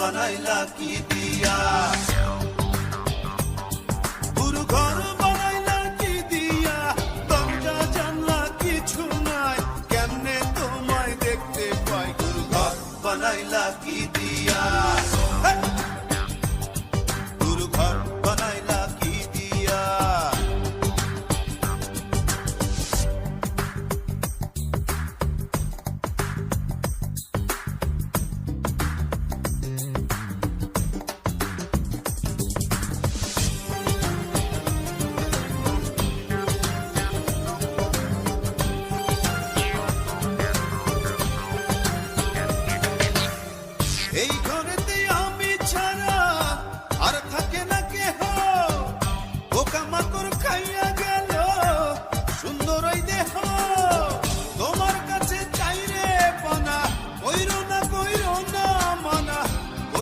বানাইলা কি দিয়া, পুরো ঘর বানাইলা কি দিয়া, দরজা জানলা কিছু নাই, কেমনে তোমায় দেখতে পাই, পুরো ঘর বানাইলা কি দিয়া, পুরো ঘর বানাইলা কি দিয়া। এই ঘরেতে